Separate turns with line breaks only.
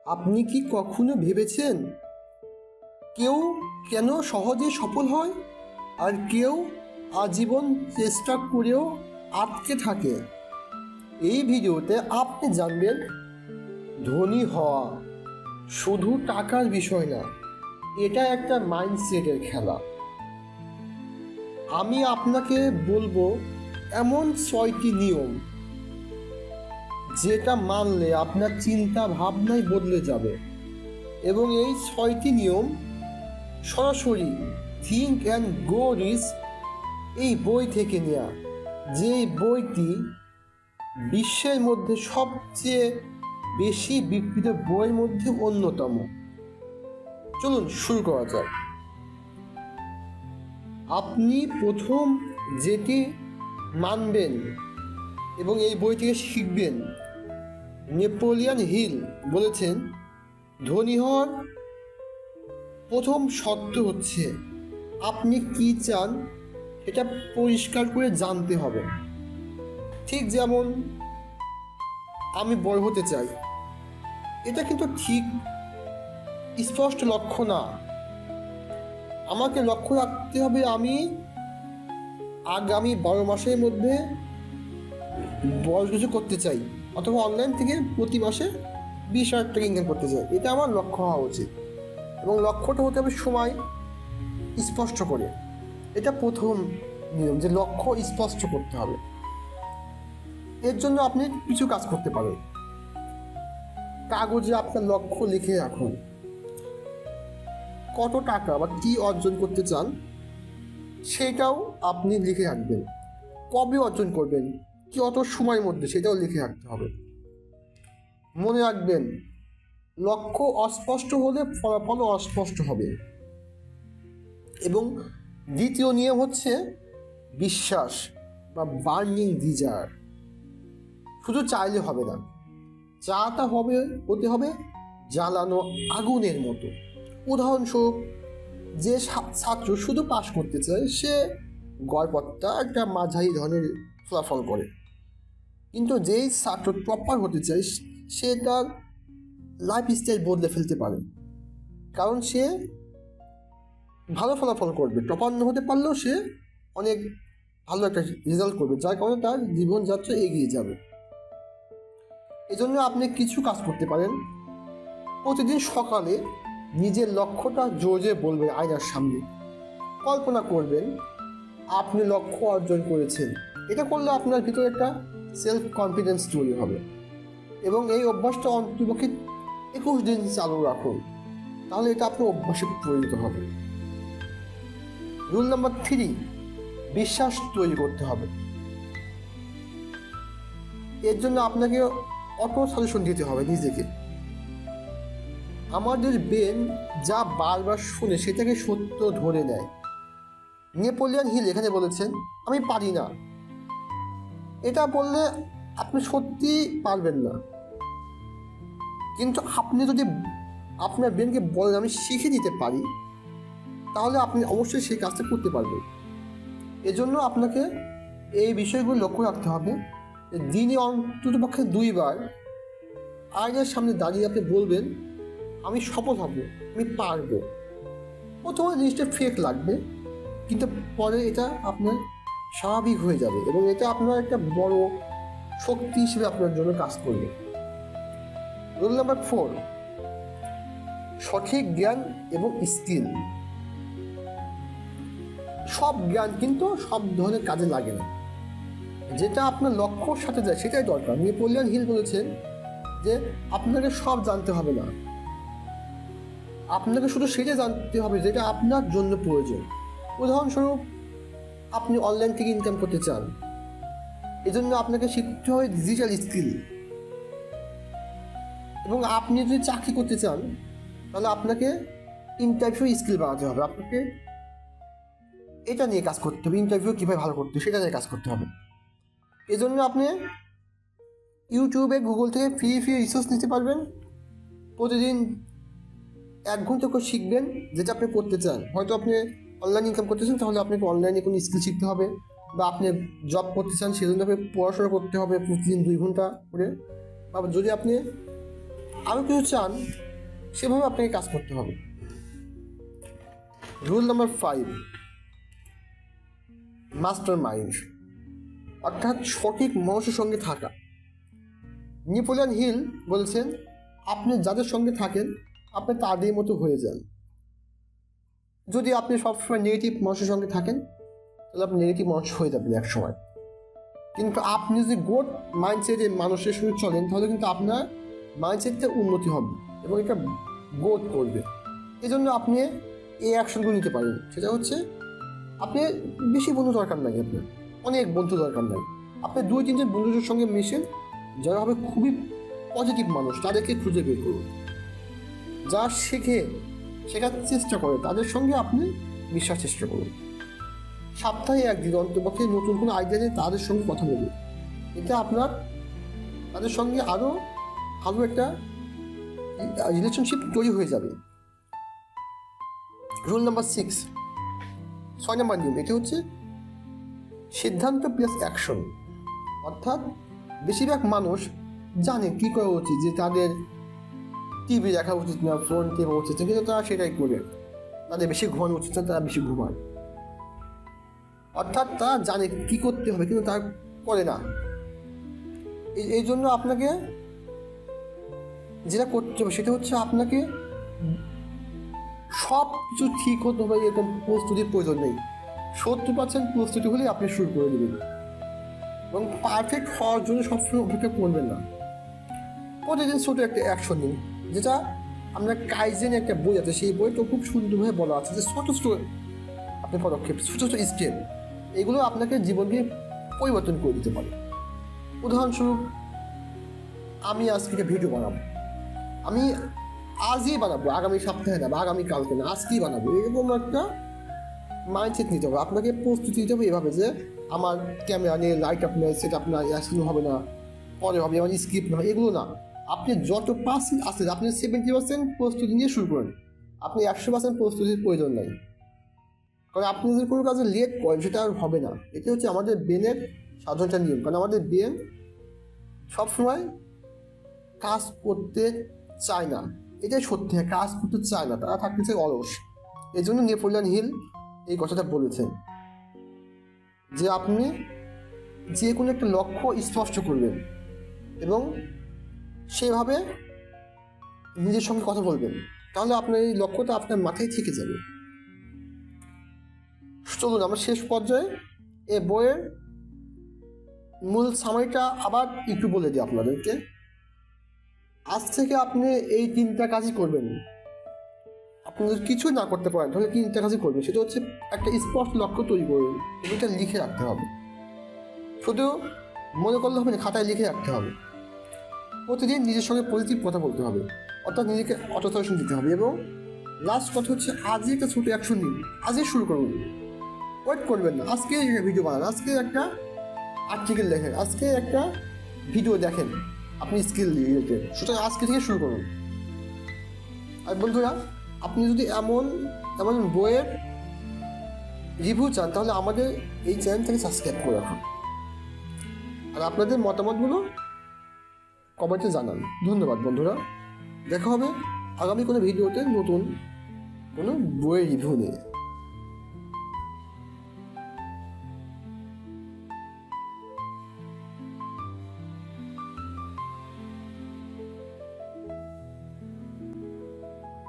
আপনি কি কখনো ভেবেছেন কেউ কেন সহজে সফল হয় আর কেউ আজীবন চেষ্টা করেও আটকে থাকে? এই ভিডিওতে আপনি জানবেন ধনী হওয়া শুধু টাকার বিষয় না, এটা একটা মাইন্ডসেটের খেলা। আমি আপনাকে বলবো এমন 6টি নিয়ম যেটা মানলে আপনার চিন্তা ভাবনাই বদলে যাবে। এবং এই 6টি নিয়ম সরাসরি থিঙ্ক অ্যান্ড গো রিচ এই বই থেকে নেওয়া, যে বইটি বিশ্বের মধ্যে সবচেয়ে বেশি বিক্রিত বইয়ের মধ্যে অন্যতম। চলুন শুরু করা যাক। আপনি প্রথম যেটি মানবেন এবং এই বই থেকে শিখবেন, নেপোলিয়ন হিল বলেছেন, ধনী হওয়ার প্রথম শর্ত হচ্ছে আপনি কি চান এটা পরিষ্কার করে জানতে হবে। ঠিক যেমন আমি বড় হতে চাই, এটা কিন্তু ঠিক স্পষ্ট লক্ষ্য না। আমাকে লক্ষ্য রাখতে হবে আমি আগামী 12 মাসের মধ্যে বড় কিছু করতে চাই, অথবা অনলাইন থেকে প্রতি মাসে 20,000 টাকা ইনকাম করতে চাই। এটা আমার লক্ষ্য হওয়া উচিত এবং লক্ষ্যটা হতে হবে সময় স্পষ্ট করে। এটা প্রথম নিয়ম, যে লক্ষ্য স্পষ্ট করতে হবে। এর জন্য আপনি কিছু কাজ করতে পারেন। কাগজে আপনার লক্ষ্য লিখে রাখুন। কত টাকা বা কি অর্জন করতে চান সেটাও আপনি লিখে রাখবেন। কবে অর্জন করবেন, কি অত সময়ের মধ্যে, সেটাও লিখে রাখতে হবে। মনে রাখবেন, লক্ষ্য অস্পষ্ট হলে ফলাফলও অস্পষ্ট হবে। এবং দ্বিতীয় নিয়ম হচ্ছে বিশ্বাস বা বার্নিং ডিজায়ার। শুধু চাইলে হবে না, চাটা হতে হবে জ্বালানো আগুনের মতো। উদাহরণস্বরূপ, যে ছাত্র শুধু পাস করতে চায় সে গড়পড়তা একটা মাঝারি ধরনের ফলাফল করে, কিন্তু যেই ছাত্র প্রপার হতে চায় সে তার লাইফ স্টাইল বদলে ফেলতে পারে, কারণ সে ভালো ফলাফল করবে। টপার না হতে পারলেও সে অনেক ভালো একটা রেজাল্ট করবে, যার কারণে তার জীবনযাত্রা এগিয়ে যাবে। এজন্য আপনি কিছু কাজ করতে পারেন। প্রতিদিন সকালে নিজের লক্ষ্যটা জোরে বলবেন আয়নার সামনে। কল্পনা করবেন আপনি লক্ষ্য অর্জন করেছেন। এটা করলে আপনার ভিতরে একটা সেলফ কনফিডেন্স তৈরি হবে। এবং এই অভ্যাসটা অন্ততপক্ষে 21 দিন চালু রাখুন, তাহলে এটা আপনার অভ্যাসে পরিণত হবে। রুল নাম্বার 3, বিশ্বাস তৈরি করতে হবে। এর জন্য আপনাকে অটো সাজেশন দিতে হবে নিজেকে। আমাদের ব্রেন যা বারবার শুনে সেটাকে সত্য ধরে নেয়। নেপোলিয়ন হিল এখানে বলেছেন, আমি পারি না। এটা বললে আপনি সত্যি পারবেন না, কিন্তু আপনি যদি আপনার ব্রেনকে বলেন আমি শিখে নিতে পারি, তাহলে আপনি অবশ্যই সেই কাজটা করতে পারবেন। এজন্য আপনাকে এই বিষয়গুলো লক্ষ্য রাখতে হবে। দিনে অন্ততপক্ষে 2 বার আয়নার সামনে দাঁড়িয়ে আপনি বলবেন আমি সফল হব, আমি পারবো। প্রথমে জিনিসটা ফেক লাগবে, কিন্তু পরে এটা আপনার স্বাভাবিক হয়ে যাবে এবং এটা আপনার একটা বড় শক্তি হিসেবে আপনার জন্য কাজ করবে। রুল নাম্বার 4, সঠিক জ্ঞান এবং স্কিল। সব জ্ঞান কিন্তু সব ধরনের কাজে লাগে না। যেটা আপনার লক্ষ্যর সাথে যায় সেটাই দরকার। নেপোলিয়ন হিল বলেছেন যে আপনাকে সব জানতে হবে না, আপনাকে শুধু সেটা জানতে হবে যেটা আপনার জন্য প্রয়োজন। উদাহরণস্বরূপ, আপনি অনলাইন থেকে ইনকাম করতে চান, এজন্য আপনাকে শিখতে হয় ডিজিটাল স্কিল। এবং আপনি যদি চাকরি করতে চান তাহলে আপনাকে ইন্টারভিউ স্কিল বাড়াতে হবে। আপনাকে এটা নিয়ে কাজ করতে হবে, ইন্টারভিউ কীভাবে ভালো করতে হবে সেটা নিয়ে কাজ করতে হবে। এজন্য আপনি ইউটিউবে, গুগল থেকে ফ্রি রিসোর্স নিতে পারবেন। প্রতিদিন 1 ঘন্টা করে শিখবেন যেটা আপনি করতে চান। হয়তো আপনি অনলাইন ইনকাম করতে চান, তাহলে আপনাকে অনলাইনে কোনো স্কিল শিখতে হবে, বা আপনি জব করতে চান সেজন্য আপনাকে পড়াশোনা করতে হবে প্রতিদিন 2 ঘন্টা করে। বা যদি আপনি আরও কিছু চান, সেভাবে আপনাকে কাজ করতে হবে। রুল নাম্বার 5, মাস্টার মাইন্ড, অর্থাৎ সঠিক মানুষের সঙ্গে থাকা। নেপোলিয়ন হিল বলেছেন, আপনি যাদের সঙ্গে থাকেন আপনি তাদের মতো হয়ে যান। যদি আপনি সবসময় নেগেটিভ মানুষের সঙ্গে থাকেন তাহলে আপনি নেগেটিভ মানুষ হয়ে যাবেন এক সময়। কিন্তু আপনি যদি গুড মাইন্ডসেটে মানুষের সঙ্গে চলেন তাহলে কিন্তু আপনার মাইন্ডসেটটা উন্নতি হবে এবং এটা গ্রোথ করবে। এই জন্য আপনি এই অ্যাকশনগুলো নিতে পারেন। সেটা হচ্ছে আপনি বেশি বন্ধু দরকার নাই, আপনার অনেক বন্ধু দরকার নাই। আপনি 2-3 বন্ধুদের সঙ্গে মিশেন, যারা হবে খুবই পজিটিভ মানুষ, তাদেরকে খুঁজে বের করুন। যা শেখার চেষ্টা করে তাদের সঙ্গে আপনি মিশার চেষ্টা করুন। সপ্তাহে একদিন অন্তপক্ষে নতুন কোনো আইডিয়া নিয়ে তাদের সঙ্গে কথা বলুন। এটা আপনার তাদের সঙ্গে আরও ভালো একটা রিলেশনশিপ তৈরি হয়ে যাবে। রুল নাম্বার 6 নম্বর নিয়ম, এটা হচ্ছে সিদ্ধান্ত প্লাস অ্যাকশন। অর্থাৎ বেশিরভাগ মানুষ জানে কী করা উচিত, যে তাদের টিভি দেখা উচিত না, ফোন টেপা উচিত না, কিন্তু তারা সেটাই করে। তাদের বেশি ঘুমানো উচিত না, তারা বেশি ঘুমায়। অর্থাৎ তারা জানে কী করতে হবে কিন্তু তারা করে না। এই জন্য আপনাকে যেটা করতে হবে সেটা হচ্ছে আপনাকে সব কিছু ঠিক হতে হবে, এরকম প্রস্তুতির প্রয়োজন নেই। 70% প্রস্তুতি হলেই আপনি শুরু করে দেবেন। এবং পারফেক্ট হওয়ার জন্য সবসময় অপেক্ষা করবেন না। প্রতিদিন ছোটো একটা অ্যাকশন নিন, যেটা আমরা কাইজেন একটা বই আছে, সেই বইটা খুব সুন্দরভাবে বলা আছে যে ছোটো ছোটো আপনি পদক্ষেপ, ছোটো ছোটো স্টেপ, এগুলো আপনাকে জীবনকে পরিবর্তন করে দিতে পারে। উদাহরণস্বরূপ, আমি আজকে একটা ভিডিও বানাবো, আমি আজই বানাবো, আগামী সপ্তাহে না বা আগামী কালকে না, আজকেই বানাবো, এরকম একটা মাইন্ডসেট নিতে হবে। আপনাকে প্রস্তুতি নিতে হবে এভাবে যে আমার ক্যামেরা নিয়ে লাইট আপ নেই, সেটা আপনার শুরু হবে না, পরে হবে, আমার স্ক্রিপ্ট না, এগুলো না। আপনি যত পার্সেন্ট আছেন আপনি 70% প্রস্তুতি নিয়ে শুরু করেন। আপনি 100% প্রস্তুতির প্রয়োজন নাই। কারণ আপনি যদি কোনো কাজে লেট করেন সেটা আর হবে না। এটা হচ্ছে আমাদের ব্রেনের সাধারণত নিয়ম। কারণ আমাদের ব্রেন সবসময় কাজ করতে চায় না, এটাই সত্যি, কাজ করতে চায় না, তারা থাকতে চায় অলস। এই জন্য নেপোলিয়ন হিল এই কথাটা বলেছেন যে আপনি যে কোনো একটা লক্ষ্য স্পষ্ট করবেন এবং সেভাবে নিজের সঙ্গে কথা বলবেন, তাহলে আপনার এই লক্ষ্যটা আপনার মাথায় থেকে যাবে। চলুন আমরা শেষ পর্যায়ে এই বইয়ের মূল সামারিটা আবার একটু বলে দিই আপনাদেরকে। আজ থেকে আপনি এই 3টা কাজই করবেন। আপনি যদি কিছু না করতে পারেন তাহলে 3টা কাজই করবেন। সেটা হচ্ছে একটা স্পষ্ট লক্ষ্য তৈরি করবেন, এটা লিখে রাখতে হবে। শুধু মনে করলে হবে না, খাতায় লিখে রাখতে হবে। প্রতিদিন নিজের সঙ্গে পজিটিভ কথা বলতে হবে, অর্থাৎ নিজেকে অটোসাজেশন দিতে হবে। এবং লাস্ট কথা হচ্ছে আজই একটা ছোটো অ্যাকশন নিন, আজই শুরু করুন, ওয়েট করবেন না। আজকে ভিডিও বানান, আজকে একটা আর্টিকেল লেখেন, আজকে একটা ভিডিও দেখেন আপনি স্কিল রিলেটেড, সুতরাং আজকে থেকে শুরু করুন। আর বন্ধুরা, আপনি যদি এমন বইয়ের রিভিউ চান তাহলে আমাদের এই চ্যানেলটাকে সাবস্ক্রাইব করে রাখুন। আর আপনাদের মতামতগুলো কমেন্টে জানান। ধন্যবাদ বন্ধুরা, দেখা হবে আগামী কোনো ভিডিওতে নতুন কোনো বইয়ের রিভিউ নিয়ে।